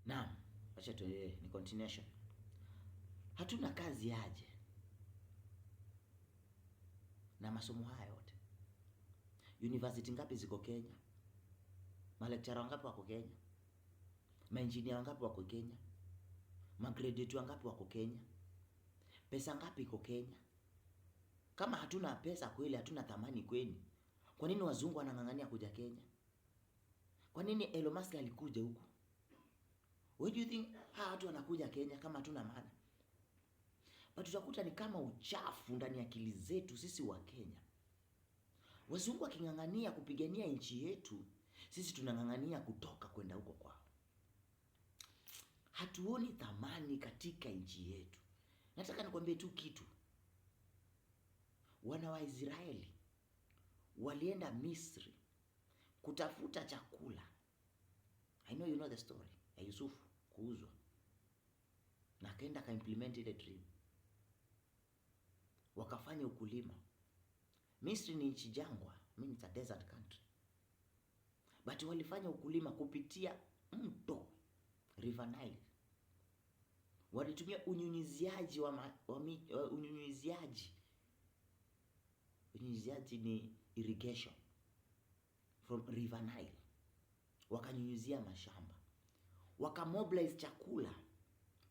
Naam, acha tuendelee, ni continuation. Hatuna kazi aje na masomo haya yote? University ngapi ziko Kenya? Malekchara wangapi wako Kenya? Maengineer wangapi wako Kenya? Magraduate wangapi wako Kenya? Pesa ngapi iko Kenya? Kama hatuna pesa kweli, hatuna thamani kweli, kwa nini wazungu wanang'ang'ania kuja Kenya? Kwa nini Elon Musk alikuja huku? Why do you think watu wanakuja Kenya kama hatuna maana? But tutakuta ni kama uchafu ndani ya akili zetu sisi wa Kenya. Wazungu waking'ang'ania kupigania nchi yetu, sisi tunang'ang'ania kutoka kwenda huko kwao. Hatuoni thamani katika nchi yetu. Nataka nikwambie tu kitu. Wana wa Israeli walienda Misri kutafuta chakula. I know you know the story ya Yusufu kuuzwa, na akaenda ka implement ile dream, wakafanya ukulima. Misri ni nchi jangwa, it's a desert country, but walifanya ukulima kupitia mto River Nile. Walitumia unyunyiziaji unyunyiziaji ni irrigation from River Nile, wakanyunyizia mashamba, wakamobilize chakula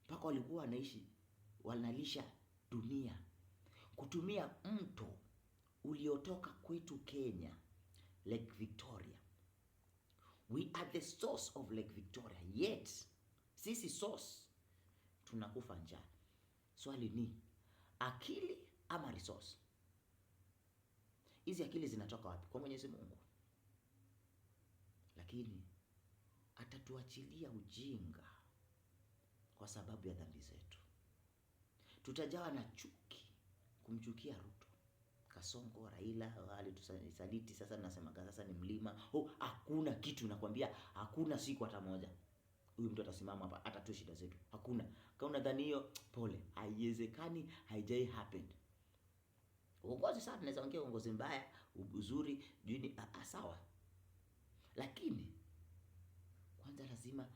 mpaka walikuwa wanalisha dunia kutumia mto uliotoka kwetu Kenya, Lake Victoria. We are the source of Lake Victoria, yet sisi source tunakufa njaa. Swali ni akili ama resource? Hizi akili zinatoka wapi? Kwa Mwenyezi Mungu. Lakini atatuachilia ujinga kwa sababu ya dhambi zetu. Tutajawa na chuki, kumchukia Ruto, Kasongo, Raila, wale tusaliti. Sasa nasema sasa ni mlima. Hakuna kitu, nakwambia hakuna siku hata moja huyu mtu atasimama hapa atatoa shida zetu. Hakuna. Kama unadhani hiyo, pole, haiwezekani, haijai happen. Uongozi sana naweza ongea uongozi mbaya, uzuri, jini sawa. Lakini kwanza lazima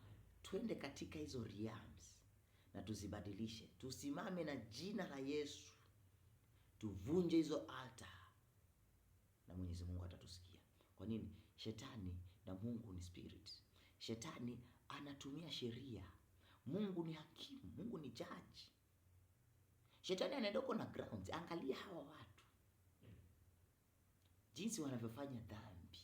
twende katika hizo realms na tuzibadilishe. Tusimame na jina la Yesu, tuvunje hizo altar, na Mwenyezi Mungu atatusikia. Kwa nini? Shetani na Mungu ni spirit. Shetani anatumia sheria, Mungu ni hakimu, Mungu ni judge. Shetani anaenda huko na grounds. Angalia hawa watu jinsi wanavyofanya dhambi.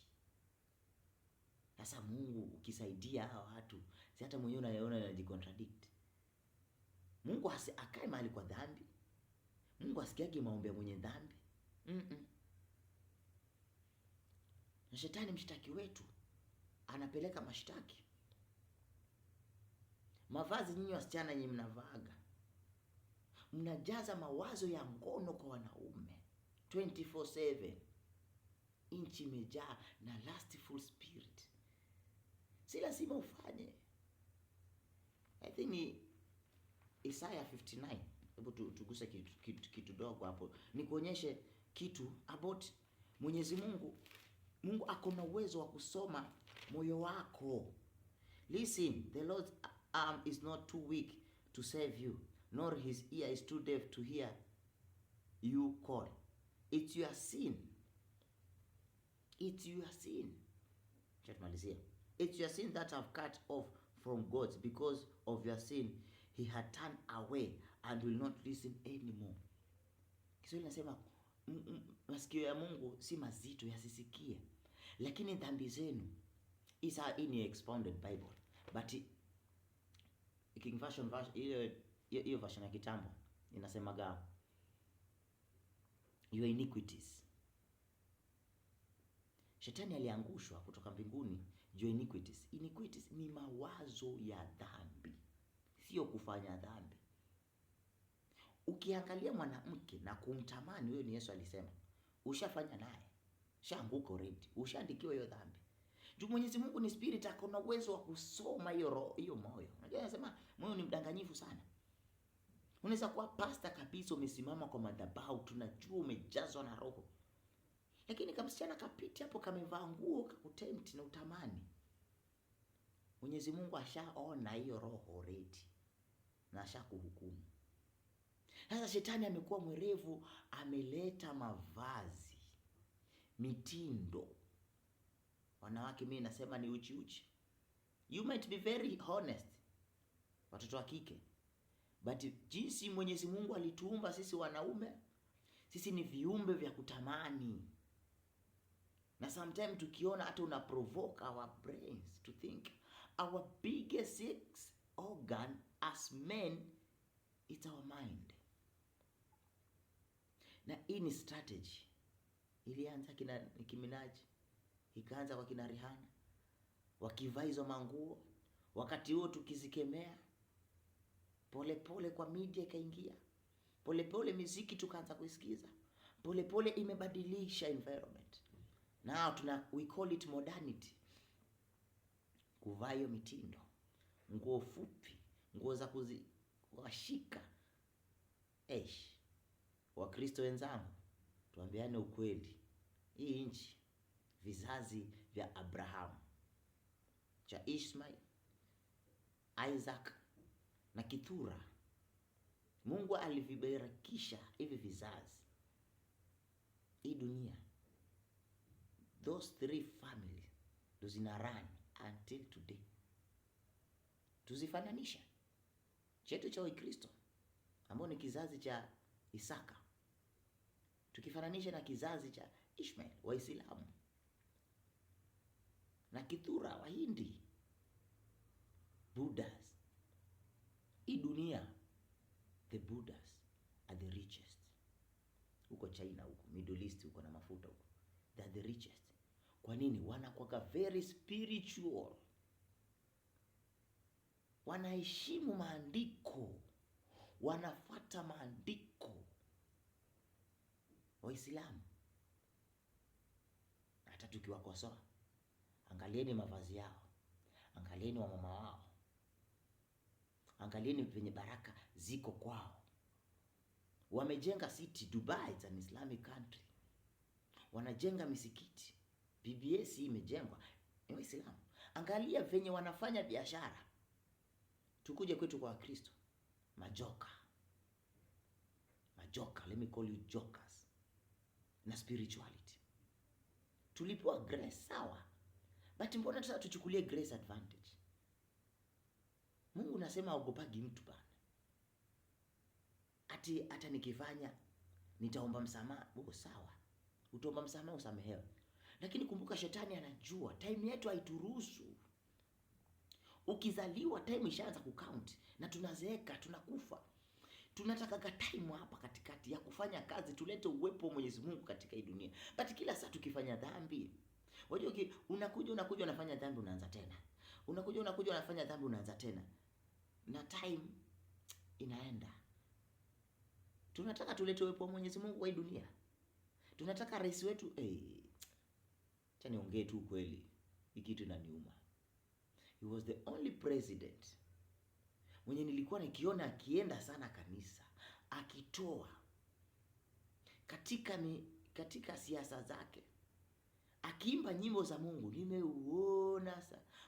Sasa Mungu ukisaidia hawa watu, si hata mwenyewe unaona anajicontradict. Mungu akae mahali kwa dhambi. Mungu asikiage maombi ya mwenye dhambi. Na shetani mshtaki wetu anapeleka mashtaki. Mavazi nyinyi wasichana nyinyi mnavaga, mnajaza mawazo ya ngono kwa wanaume 24/7. Inchi imejaa na lustful spirit. Si lazima ufanye. I think ni Isaiah 59. Hebu tuguse kitu dogo hapo. Nikuonyeshe kitu about Mwenyezi Mungu. Mungu ako na uwezo wa kusoma moyo wako. Listen, the Lord's arm is not too weak to save you, nor his ear is too deaf to hear you call. It's your sin. It's your sin. Chatumalizia. It's your sin that have cut off from God. Because of your sin, he had turned away and will not listen anymore. Kiswahili nasema masikio ya Mungu si mazito yasisikie, lakini dhambi zenu. Isa in expounded Bible, but King version hiyo version ya kitambo inasemaga your iniquities. Shetani aliangushwa kutoka mbinguni your iniquities. Iniquities ni mawazo ya dhambi, sio kufanya dhambi. Ukiangalia mwanamke na kumtamani, huyo ni Yesu alisema, ushafanya naye, shaanguka already, ushaandikiwa hiyo dhambi. Juu Mwenyezi Mungu ni spirit, akona uwezo wa kusoma hiyo roho, hiyo moyo. Unajua anasema moyo ni mdanganyifu sana. Unaweza kuwa pastor kabisa, umesimama kwa madhabahu, tunajua umejazwa na roho, lakini kama msichana kapiti hapo kamevaa nguo kakutempt na utamani, Mwenyezi Mungu ashaona hiyo roho already na ashakuhukumu. Sasa shetani amekuwa mwerevu, ameleta mavazi, mitindo. Wanawake mimi nasema ni uchi. You might be very honest, watoto wa kike, but jinsi Mwenyezi Mungu alituumba sisi wanaume, sisi ni viumbe vya kutamani. Na sometimes tukiona hata una provoke our brains to think our biggest sex organ as men, it's our mind. Na hii ni strategy ilianza kina Nicki Minaj, ikaanza kwa kina Rihanna, wakivaa hizo manguo, wakati huo tukizikemea, polepole kwa media ikaingia, polepole muziki tukaanza kuisikiza, polepole imebadilisha environment. Now we call it modernity. Kuvaa hiyo mitindo, nguo fupi, nguo za kuwashika. Wakristo wenzangu, tuambiane ukweli. Hii nchi, vizazi vya Abraham, cha Ishmael, Isaac na Kithura, Mungu alivibarakisha hivi vizazi, hii dunia. Those 3 families ndo zina run until today. Tuzifananisha chetu cha Ukristo ambao ni kizazi cha Isaka, tukifananisha na kizazi cha Ishmael, Waislamu, na Kithura, Wahindi, Buddhas. Hii dunia, the Buddhas are the richest. Huko China, huko Middle East, huko na mafuta huko, they are the richest. Kwa nini? Wanakuwa very spiritual, wanaheshimu maandiko, wanafuata maandiko. Waislamu hata tukiwakosoa, angalieni mavazi yao, angalieni wamama wao, angalieni venye baraka ziko kwao. Wamejenga city Dubai, it's an Islamic country. Wanajenga misikiti, BBS imejengwa ni Waislamu. Angalia venye wanafanya biashara. Tukuje kwetu kwa Wakristo, majoka, let me call you jokers, na spirituality. Tulipewa grace, sawa, but mbona sasa tuchukulie grace advantage? Mungu nasema ogopagi mtu bana. Hata nikifanya nitaomba msamaha, sawa, utaomba msamaha usamehewe. Lakini kumbuka shetani anajua time yetu haituruhusu. Ukizaliwa time ishaanza kucount, na tunazeeka, tunakufa. Tunataka time hapa katikati ya kufanya kazi, tulete uwepo wa Mwenyezi Mungu katika hii dunia. But kila saa tukifanya dhambi, unajua unakuja unafanya dhambi unaanza tena. Unakuja unafanya dhambi unaanza tena. Na time inaenda. Tunataka tulete uwepo wa Mwenyezi Mungu kwa hii dunia. Tunataka rais wetu acha niongee tu kweli, hii kitu inaniuma. He was the only president mwenye nilikuwa nikiona akienda sana kanisa, akitoa katika siasa zake, akiimba nyimbo za Mungu. Nimeuona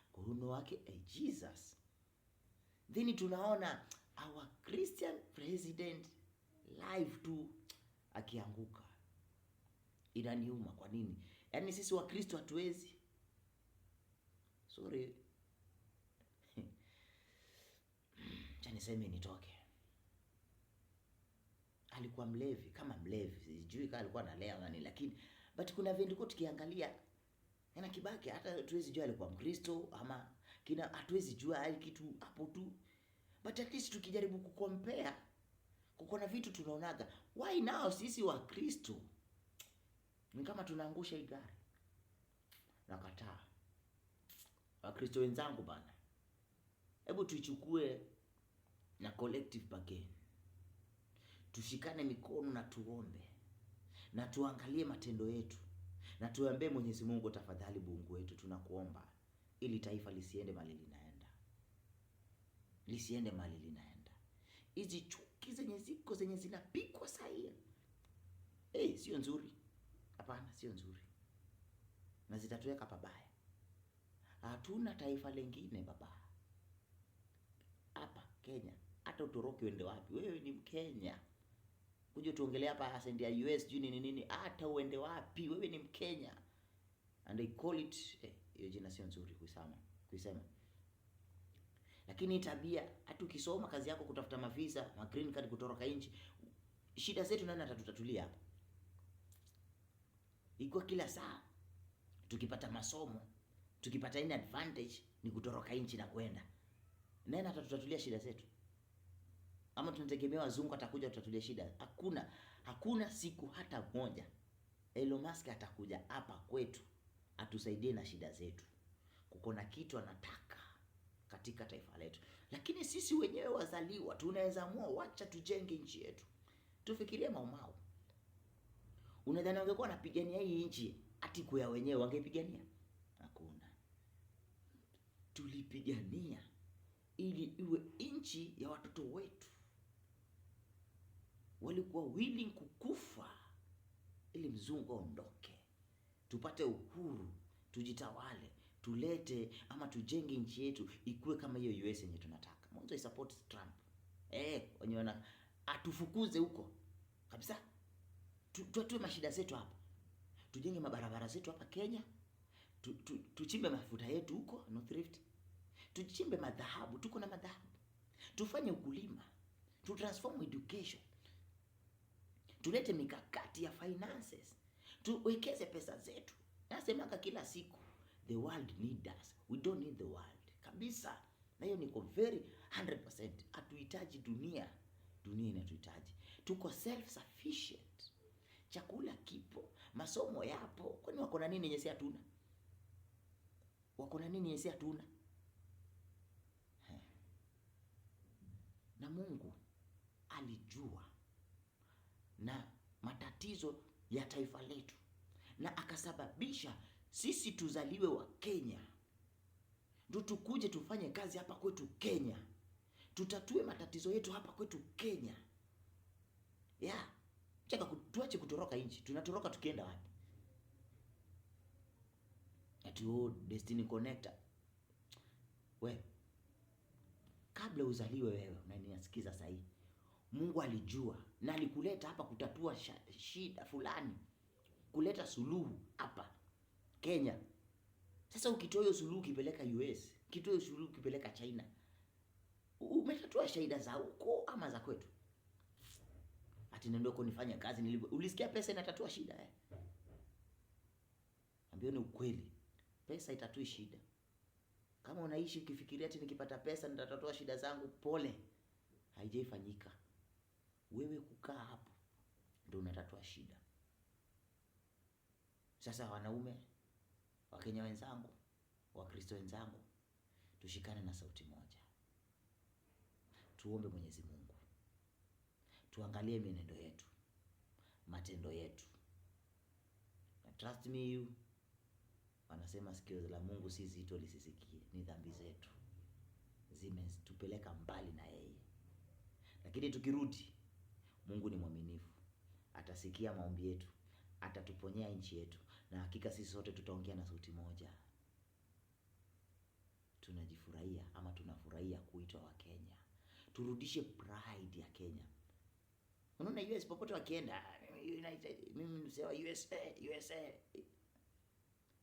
mkono wake, Jesus. Then tunaona our Christian president live tu akianguka. Inaniuma. Kwa nini? Yaani sisi wa Kristo hatuwezi. Sorry. Cha niseme nitoke. Alikuwa mlevi, kama mlevi. Sijui kama alikuwa analea nani, lakini but kuna vendiko tukiangalia na Kibaki, hata hatuwezi jua alikuwa Mkristo ama kina, hatuwezi jua hali kitu hapo tu. But at least tukijaribu kucompare, kuna vitu tunaonaga. Why now sisi wa Kristo ni kama tunaangusha hii gari? Nakataa. Wakristo wenzangu bana, hebu tuichukue na collective bargain. Tushikane mikono na tuombe, na tuangalie matendo yetu, na tuambie Mwenyezi Mungu, tafadhali Mungu wetu, tunakuomba ili taifa lisiende mali linaenda. Lisiende mali linaenda. Hizi chuki zenye zinapikwa saa hii, sio nzuri. Hapana, sio nzuri. Na zitatuweka pabaya. Hatuna taifa lingine baba hapa Kenya. Hata utoroke uende wapi, wewe ni Mkenya. Kuja tuongelee hapa asend ya US juu nini nini, hata uende wapi, wewe ni Mkenya. And I call it hiyo jina sio nzuri kuisema. Lakini tabia, hata ukisoma kazi yako kutafuta mavisa, ma green card kutoroka nchi, shida zetu nani atatutatulia hapa? Iko kila saa tukipata masomo, tukipata any advantage ni kutoroka nchi na kwenda. Nani atatutatulia shida zetu? Ama tunategemea wazungu atakuja tutatulia shida? Hakuna siku hata moja Elon Musk atakuja hapa kwetu atusaidie na shida zetu. Kuko na kitu anataka katika taifa letu, lakini sisi wenyewe wazaliwa tunaweza amua, wacha tujenge nchi yetu. Tufikirie Maumau. Unadhani wangekuwa wanapigania hii nchi ati kwa wenyewe wangepigania? Hakuna. Tulipigania ili iwe nchi ya watoto wetu. Walikuwa willing kukufa ili mzungu aondoke, tupate uhuru, tujitawale, tulete ama tujenge nchi yetu ikuwe kama hiyo US yenye tunataka. Mwanzo I support Trump. Wenye atufukuze huko kabisa. Tutatue mashida zetu hapa. Tujenge mabarabara zetu hapa Kenya. Tuchimbe mafuta yetu huko North Rift. Tuchimbe madhahabu, tuko na madhahabu. Tufanye ukulima. Tu transform education. Tulete mikakati ya finances. Tuwekeze pesa zetu. Nasemanga kila siku, the world need us. We don't need the world. Kabisa. Na hiyo niko very 100%. Hatuhitaji dunia. Dunia inatuhitaji. Tuko self sufficient. Chakula kipo, masomo yapo. Kwani wako na nini yenye si hatuna? Wako na nini yenye si hatuna? Na Mungu alijua na matatizo ya taifa letu, na akasababisha sisi tuzaliwe wa Kenya, ndio tukuje tufanye kazi hapa kwetu Kenya, tutatue matatizo yetu hapa kwetu Kenya. Tuache kutoroka nchi. Tunatoroka tukienda wapi? Ati Destiny Connector. Kabla uzaliwe wewe, unanisikiza sasa hivi, Mungu alijua na alikuleta hapa kutatua shida fulani, kuleta suluhu hapa Kenya. Sasa ukitoa hiyo suluhu ukipeleka US, ukitoa hiyo suluhu ukipeleka China, umetatua shida za huko ama za kwetu? Ati ndio kunifanya kazi nilivyo. Ulisikia pesa inatatua shida Ambioni ukweli. Pesa itatui shida. Kama unaishi ukifikiria ati nikipata pesa nitatatua shida zangu, pole. Haijaifanyika. Wewe kukaa hapo ndio unatatua shida. Sasa wanaume, Wakenya wenzangu, Wakristo wenzangu, tushikane na sauti moja. Tuombe Mwenyezi Mungu. Tuangalie mienendo yetu, matendo yetu. Na trust me you, wanasema sikio la Mungu si zito lisisikie. Ni dhambi zetu zimetupeleka mbali na yeye. Lakini tukirudi, Mungu ni mwaminifu. Atasikia maombi yetu, atatuponyea nchi yetu, na hakika sisi sote tutaongea na sauti moja. Tunajifurahia ama tunafurahia kuitwa wa Kenya. Turudishe pride ya Kenya. Unaona US popote wakienda, United, mimi msema USA.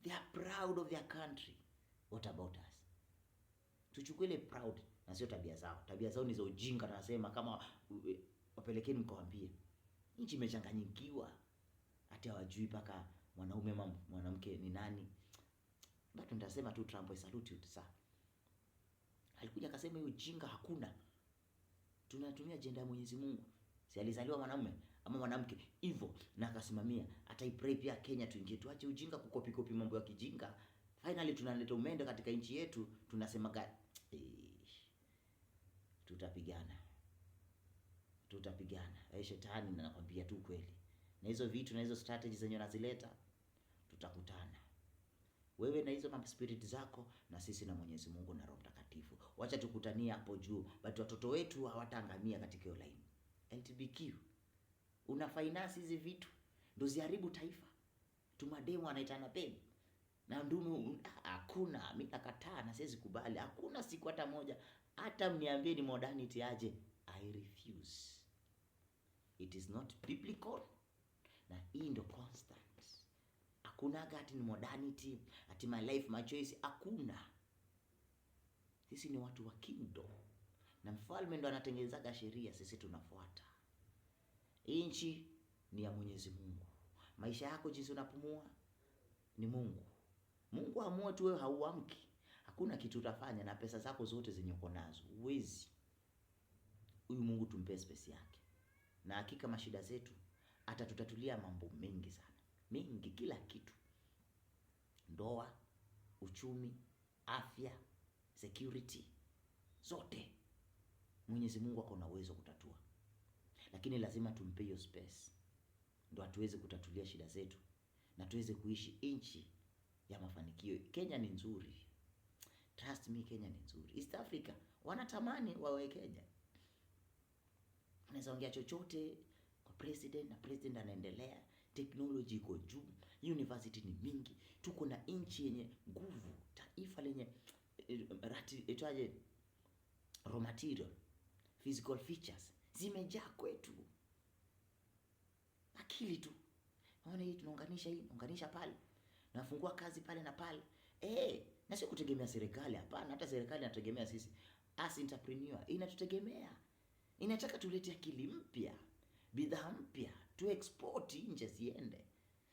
They are proud of their country. What about us? Tuchukue ile proud na sio tabia zao. Tabia zao ni za ujinga, nasema kama wapelekeni mkawaambie. Nchi imechanganyikiwa. Hata hawajui paka mwanaume ama mwanamke ni nani. Bado nitasema tu Trump, I salute you sir. Alikuja akasema hiyo ujinga hakuna. Tunatumia agenda ya Mwenyezi Mungu. Si alizaliwa mwanamume ama mwanamke hivyo, na akasimamia. Ataipray pia Kenya tuingie, tuache ujinga, kukopi mambo ya kijinga. Finally tunaleta umende katika nchi yetu, tunasema tutapigana. Shetani, na nakwambia tu kweli. Na hizo vitu na hizo strategies zenye nazileta, tutakutana. Wewe na hizo spirit zako, na sisi na Mwenyezi Mungu na Roho Mtakatifu. Wacha tukutania hapo juu, but watoto wetu hawataangamia katika hiyo line. LGBTQ. Una finance hizi vitu ndio ziharibu taifa. Tumademu anaitana babe. na ndume hakuna. Mimi nakataa na siwezi kubali, hakuna siku hata moja, hata mniambie ni modernity aje, I refuse. It is not biblical, na hii ndio constant. Hakuna ati ni modernity, ati my life my choice, hakuna. Sisi ni watu wa kingdom, na mfalme ndo anatengenezaga sheria, sisi tunafuata. Nchi ni ya Mwenyezi Mungu. Maisha yako jinsi unapumua ni Mungu. Mungu amua tu wewe hauamki, hakuna kitu utafanya na pesa zako zote zenye uko nazo. Uwezi. Huyu Mungu tumpe space yake. Na hakika mashida zetu atatutatulia mambo mengi sana. Mengi, kila kitu. Ndoa, uchumi, afya, security, zote Mwenyezi Mungu ako na uwezo kutatua. Lakini lazima tumpe hiyo space, ndo atuweze kutatulia shida zetu na tuweze kuishi nchi ya mafanikio. Kenya ni nzuri. Trust me, Kenya ni nzuri. East Africa wanatamani wawe Kenya. Unaweza ongea chochote kwa president na president anaendelea, technology iko juu, university ni mingi, tuko na nchi yenye nguvu, taifa lenye raw material, physical features zimejaa kwetu. Akili tu. Naona hii tunaunganisha hii, tunaunganisha pale. Nafungua kazi pale na pale. Na sio kutegemea serikali, hapana, hata serikali inategemea sisi. As entrepreneur inatutegemea. Inataka tulete akili mpya, bidhaa mpya, tu export nje ziende.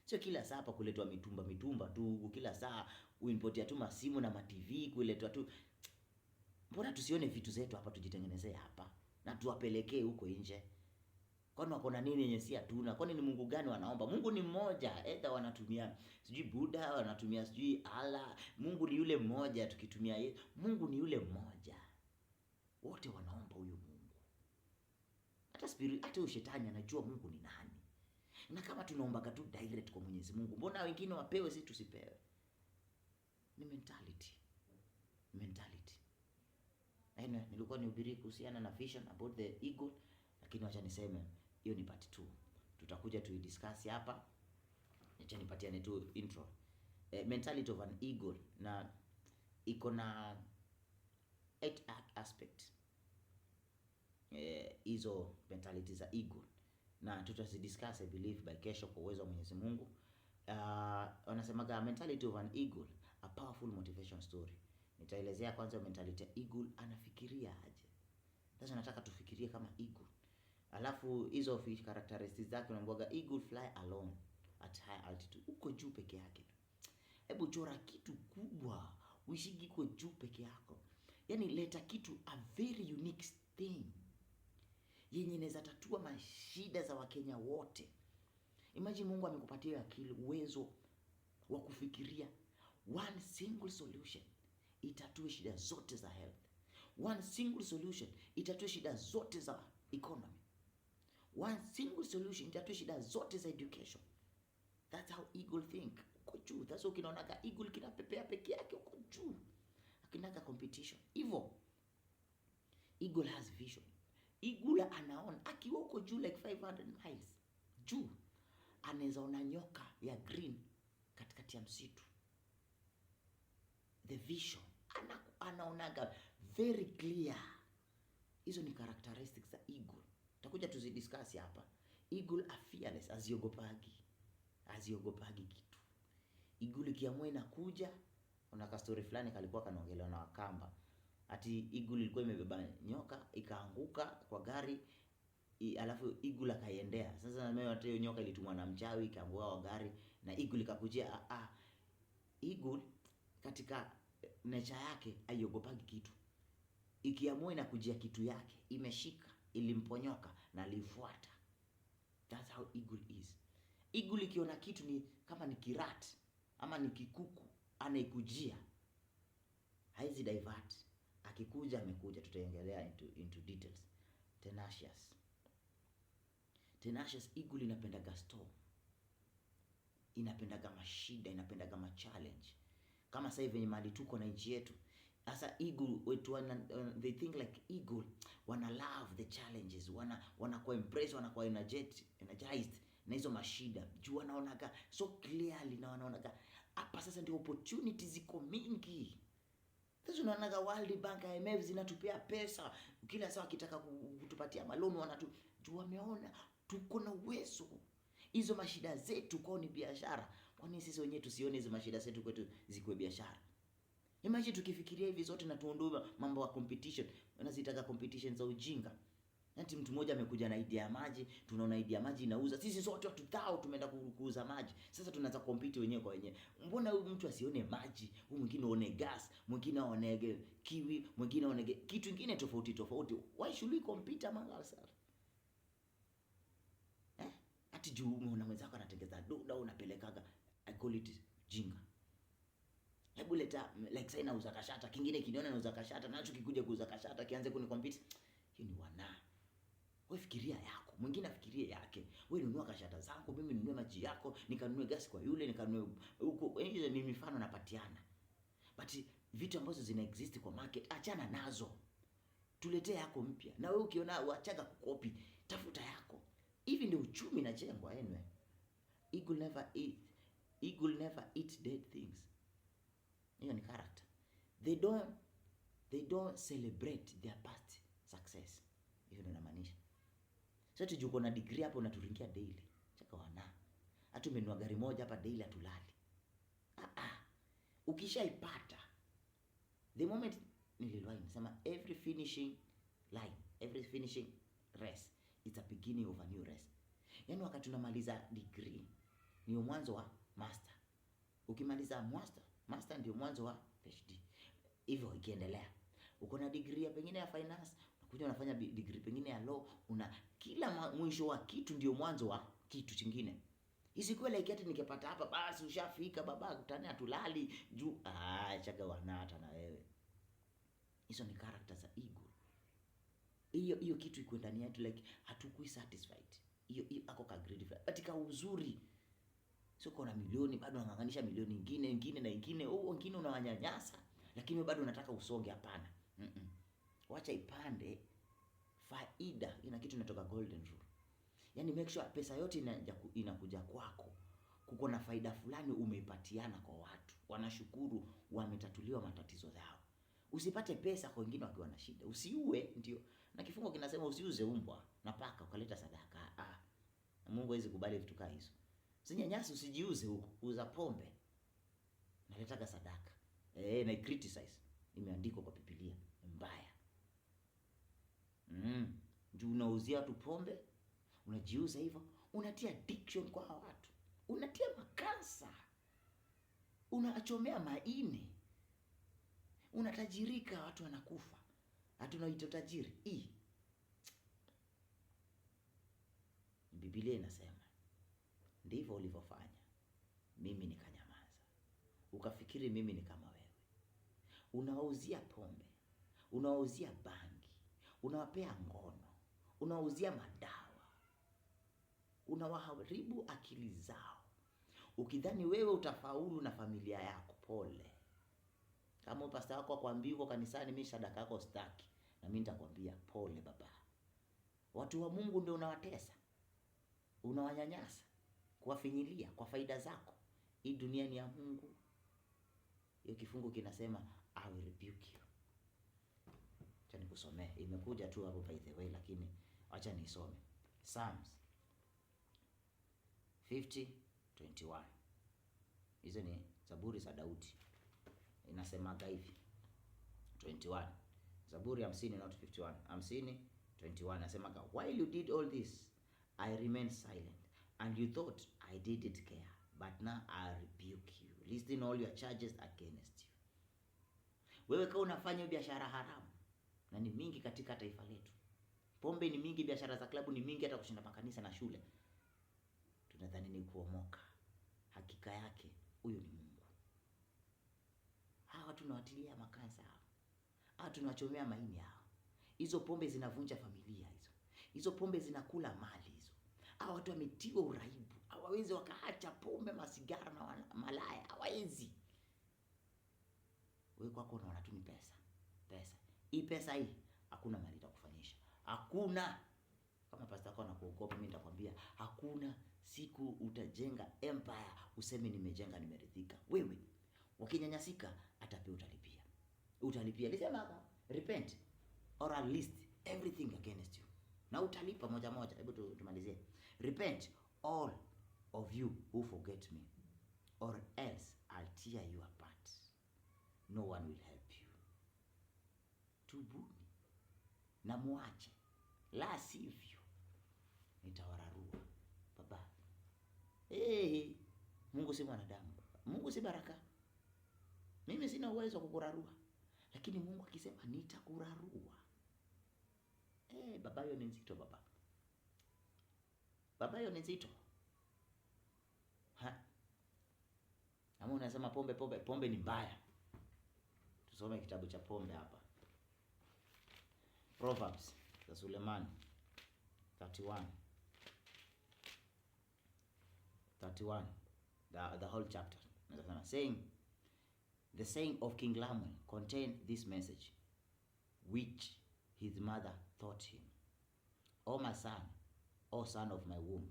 Sio kila saa hapa kuletwa mitumba tu, kila saa uimportia tu masimu na ma TV kuletwa tu. Mbona tusione vitu zetu hapa tujitengenezee hapa na tuwapelekee huko nje? Kwani wako na nini yenye si hatuna? Kwani ni Mungu gani wanaomba? Mungu ni mmoja. Either wanatumia sijui Buddha, wanatumia sijui Allah. Mungu ni yule mmoja, tukitumia yeye. Mungu ni yule mmoja. Wote wanaomba huyo Mungu. Hata ushetani anajua Mungu ni nani. Na kama tunaomba tu direct kwa Mwenyezi Mungu, mbona wengine wapewe sisi tusipewe? Ni mentality. Mentality. Nilikuwa nihubiri kuhusiana na vision about the eagle, lakini wacha niseme hiyo ni part 2. Tutakuja tuidiscuss hapa. Acha nipatiane tu intro. Mentality of an eagle, na iko na 8 aspect. Hizo mentality za eagle, na tutazidiscuss I believe by kesho kwa uwezo wa Mwenyezi Mungu. Wanasemaga mentality of an eagle, a powerful motivation story. Nitaelezea kwanza mentality ya eagle anafikiria aje. Sasa nataka tufikirie kama eagle. Alafu hizo characteristics zake unaambiwa eagle fly alone at high altitude. Uko juu peke yake. Hebu chora kitu kubwa, uishiki uko juu peke yako. Yaani leta kitu, a very unique thing yenye inaweza tatua mashida za Wakenya wote. Imagine Mungu amekupatia akili, uwezo wa kufikiria one single solution itatue shida zote za health. One single solution itatue shida zote za economy. One single solution itatue shida zote za education. That's how eagle think. Uko juu. That's why ukinaonaga eagle kinapepea peke yake uko juu. Hakinaga competition. Hivyo eagle has vision. Eagle anaona akiwa uko juu like 500 miles juu, anaweza ona nyoka ya green katikati ya msitu. The vision. Anaonaga very clear. Hizo ni characteristics za eagle. Tutakuja tuzidiscuss hapa. Eagle are fearless, aziogopagi kitu. Eagle kiamua inakuja. Kuna ka story fulani kalikuwa kanaongelewa na Wakamba. Ati eagle ilikuwa imebeba nyoka, ikaanguka kwa gari, alafu eagle akaiendea. Sasa na mimi hata hiyo nyoka ilitumwa na mchawi ikaanguka kwa gari na eagle ikakujia. Eagle katika nature yake haiogopagi kitu. Ikiamua inakujia kitu yake, imeshika, ilimponyoka na alifuata. That's how eagle is. Eagle ikiona kitu ni kama ni kirat ama ni kikuku, anaikujia, haizi divert. Akikuja amekuja, tutaongelea into details. Tenacious eagle inapendaga storm. Inapendaga mashida, inapendaga ma challenge. Kama sasa hivi mahali tuko na nchi yetu. Sasa eagle wetu they think like eagle wana love the challenges, wana kwa impress, wana kwa energized na hizo mashida. Juu wanaonaga so clearly na wanaonaga Hapa sasa ndio opportunity ziko mingi. Sasa unaona World Bank, IMF zinatupea pesa kila saa, wakitaka kutupatia maloni juu wameona tuko na uwezo. Hizo mashida zetu kwao ni biashara. Kwa nini sisi wenyewe tusione hizo mashida zetu kwetu zikuwe biashara? Imagine tukifikiria hivi zote na tuondoe mambo ya competition. Wanazitaka competition za ujinga. Ati mtu mmoja amekuja na idea ya maji, tunaona idea ya maji inauza. Sisi sote watu tao tumeenda kuuza maji. Sasa tunaanza compete wenyewe kwa wenyewe. Mbona huyu mtu asione maji, huyu mwingine aone gas, mwingine aone kiwi, mwingine aone kitu kingine tofauti tofauti. Why should we compete among ourselves? Ati juu umeona mwenzako anatengeza dola unapelekaga, I call it jinga. Hebu leta like sasa nauza kashata, kingine kiniona nauza kashata, nacho kikuja kuuza kashata kianze kunicompete. Hiyo ni wana. Wewe fikiria yako, mwingine afikirie yake. Wewe nunua kashata zangu, mimi ninunue maji yako, nikanunue gas kwa yule, nikanunue huko. Hizo ni mifano napatiana. But vitu ambazo zina exist kwa market, achana nazo. Tuletee yako mpya. Na wewe ukiona uachaga kukopi, tafuta yako. Hivi ndio uchumi unajengwa anyway. Eagle never eat dead things. Hiyo ni character. They don't celebrate their past success. Hiyo ndio inamaanisha. Sasa tujuko na degree hapo unaturingia daily. Chaka wana. Hata umenunua gari moja hapa daily atulali. Ukishaipata, the moment niliwahi nasema every finishing race it's a beginning of a new race. Yaani wakati unamaliza degree ni mwanzo wa master. Ukimaliza master ndio mwanzo wa PhD. Hivyo ikiendelea. Uko na degree pengine ya finance, unakuja unafanya degree pengine ya law, kila mwisho wa kitu ndio mwanzo wa kitu kingine. Isikuwe like ati nikipata hapa basi ushafika baba kutani atulali juu chaga wanata na wewe. Hizo ni characters za ego. Hiyo kitu iko ndani yetu like hatukui satisfied. Hiyo ako ka greedy katika uzuri. Sio kuna milioni bado unang'ang'anisha milioni nyingine, wengine unawanyanyasa lakini bado unataka usonge, hapana. Wacha ipande faida. Ina kitu inatoka golden rule. Yaani make sure pesa yote inakuja kwako. Kuko na faida fulani umeipatiana kwa watu. Wanashukuru wametatuliwa matatizo yao. Usipate pesa kwa wengine wakiwa na shida. Usiue, ndio. Na kifungo kinasema usiuze umbwa na paka ukaleta sadaka. Mungu hawezi kubali vitu kama hizo. Usinyanyase, usijiuze huko. Uza pombe. Naletaga sadaka. Na criticize. Imeandikwa kwa Biblia. Mbaya. Juu unauzia watu pombe, unajiuza hivyo, unatia addiction kwa watu. Unatia makansa. Unachomea maini. Unatajirika, watu wanakufa. Hatunaita tajiri. Biblia inasema ndivyo ulivyofanya, mimi nikanyamaza. Ukafikiri mimi ni kama wewe. Unawauzia pombe, unawauzia bangi, unawapea ngono, unawauzia madawa, unawaharibu akili zao. Ukidhani wewe utafaulu na familia yako, pole. Kama pastor wako akwambia uko kanisani mimi sadaka yako sitaki, na mimi nitakwambia pole baba. Watu wa Mungu ndio unawatesa. Unawanyanyasa, kuwafinyilia kwa faida zako. Hii dunia ni ya Mungu. Hiyo kifungu kinasema I will rebuke you. Acha nikusomee. Imekuja tu hapo by the way, lakini acha nisome. Psalms 50:21. Hizo ni Zaburi za Daudi. Inasemaga hivi 21. Zaburi 50 not 51. 50:21 nasemaga, while you did all this I remained silent, and you thought I didn't care, but now I rebuke you. Listen all your charges against you. Wewe kama unafanya biashara haramu, na ni mingi katika taifa letu. Pombe ni mingi, biashara za klabu ni mingi, hata kushinda makanisa na shule. Tunadhani ni kuomoka. Hakika yake huyo ni Mungu. Hawa tunawatilia makansa hao. Hawa tunawachomea maini hao. Hizo pombe zinavunja familia hizo. Hizo pombe zinakula mali hizo. Hawa watu wametiwa uraibu. Hawawezi wakaacha pombe, masigara na malaya. Hawawezi. Wewe kwako unaona tu ni pesa. Hii pesa hii hakuna mali itakufanyisha. Hakuna. Kama pastor wako anakuogopa, mimi nitakwambia hakuna siku utajenga empire useme nimejenga, nimeridhika. Wewe wakinyanyasika, hata pia utalipia. Lisema repent or at least everything against you, na utalipa moja moja. Hebu tumalizie. Repent all of you who forget me, or else I'll tear you apart, no one will help you. Tubuni na muache, la sivyo nitawararua. Baba, Mungu si mwanadamu, Mungu si Baraka. Mimi sina uwezo wa kukurarua, lakini Mungu akisema nitakurarua. Baba, hiyo ni nzito baba. Baba, hiyo ni nzito. Ama unasema pombe ni mbaya. Tusome kitabu cha pombe hapa. Proverbs za Suleiman 31, the whole chapter. Nasema the saying of King Lemuel contained this message, which his mother taught him. O my son, O son of my womb,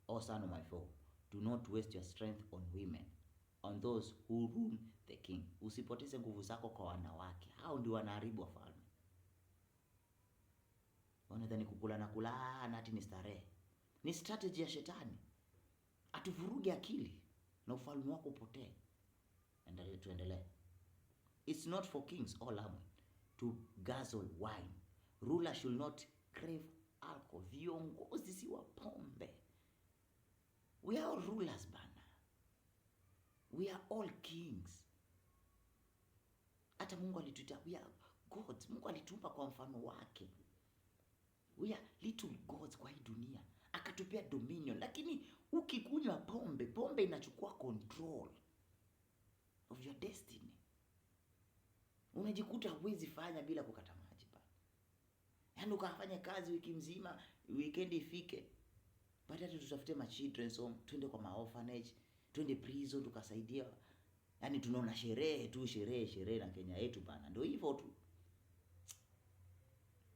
O son of my foe, do not waste your strength on women, on those who ruin the king. Usipoteze nguvu zako kwa wanawake, hao ndio wanaharibu wafalme. Wanadhani kukula na kulana ati ni starehe. Ni strategy ya shetani, atuvuruge akili na ufalme wako upotee. Tuendelee. It's not for kings, O Lamb, to guzzle wine. Rulers should not crave alcohol. Viongozi si wa pombe. We are all rulers bana. We are all kings. Hata Mungu alituita, we are gods. Mungu alituumba kwa mfano wake. We are little gods kwa hii dunia. Akatupea dominion. Lakini ukikunywa pombe inachukua control of your destiny. Unajikuta huwezi fanya bila kukata maji bana. Yaani ukafanya kazi wiki mzima, weekend ifike, baada tu tutafute ma children's home, twende kwa ma orphanage, twende prison tukasaidia. Yaani tunaona sherehe na Kenya yetu bana. Ndio hivyo tu.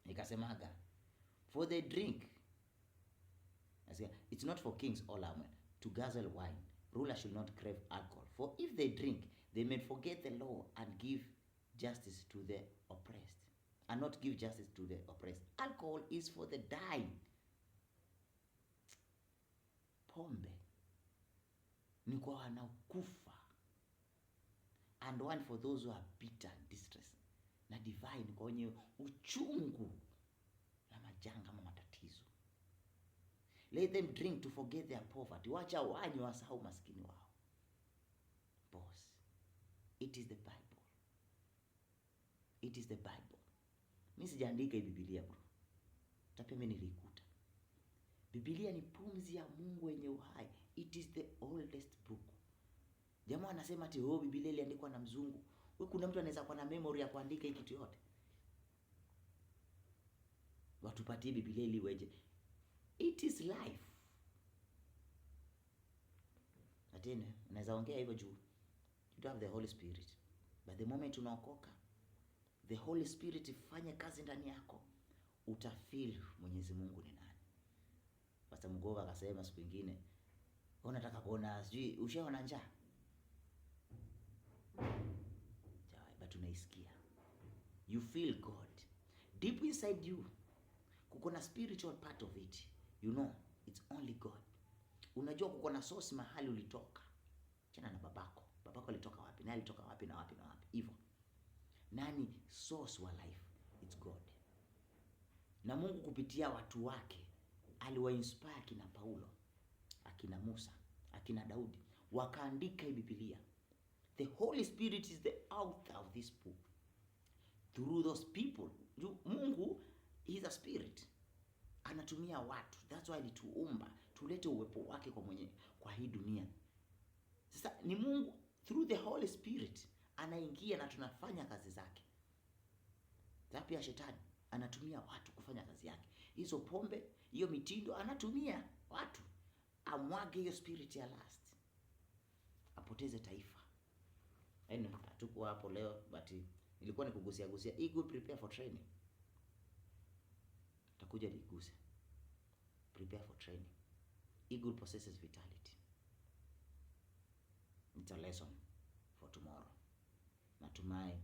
Nikasemaga, for the drink, it's not for kings or laymen to guzzle wine. Rulers should not crave alcohol. For if they drink, they may forget the law and give justice to the oppressed, and not give justice to the oppressed. Alcohol is for the dying. Pombe ni kwa wanaokufa, and wine for those who are bitter and distressed. Na divine kwa wenye uchungu na majanga ama matatizo. Let them drink to forget their poverty. Wacha wanywe wasahau maskini wao. Boss, it is the Bible. It is the Bible. Mimi sijaandika hii Biblia bro. Tapia mimi nilikuta. Biblia ni pumzi ya Mungu yenye uhai. It is the oldest book. Jamaa anasema ati Biblia iliandikwa na mzungu. Wewe kuna mtu anaweza kuwa na memory ya kuandika hiki kitu yote? Watupatie Biblia ili weje. It is life. Atene, unaweza ongea hivyo juu. You don't have the Holy Spirit. But the moment unaokoka, the Holy Spirit ifanye kazi ndani yako, utafeel Mwenyezi Mungu ni nani. Pastor Mgova akasema siku nyingine, unataka kuona sijui ushaona njaa? But unaisikia. You feel God. Deep inside you, kuko na spiritual part of it. You know, it's only God. Unajua kuko na source mahali ulitoka. Chana na babako. Babako alitoka wapi? Na alitoka wapi na wapi na wapi? Hivyo. Nani source wa life? It's God. Na Mungu kupitia watu wake aliwa inspire akina Paulo, akina Musa, akina Daudi, wakaandika hii Biblia. The Holy Spirit is the author of this book. Through those people, Mungu is a spirit. Anatumia watu. That's why alituumba, tulete uwepo wake kwa hii dunia. Sasa ni Mungu through the Holy Spirit anaingia na tunafanya kazi zake. Tapi ya shetani anatumia watu kufanya kazi yake. Hizo pombe, hiyo mitindo anatumia watu. Amwage hiyo spirit ya lust. Apoteze taifa. Hatuko hapo leo, but ilikuwa ni kugusia. Hii good prepare for training. Takuja liguse. Prepare for training. Eagle possesses vitality. It's a lesson for tomorrow. Natumai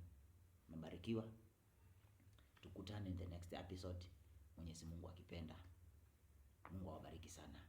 umebarikiwa. Tukutane in the next episode, Mwenyezi Mungu akipenda. Mungu awabariki sana.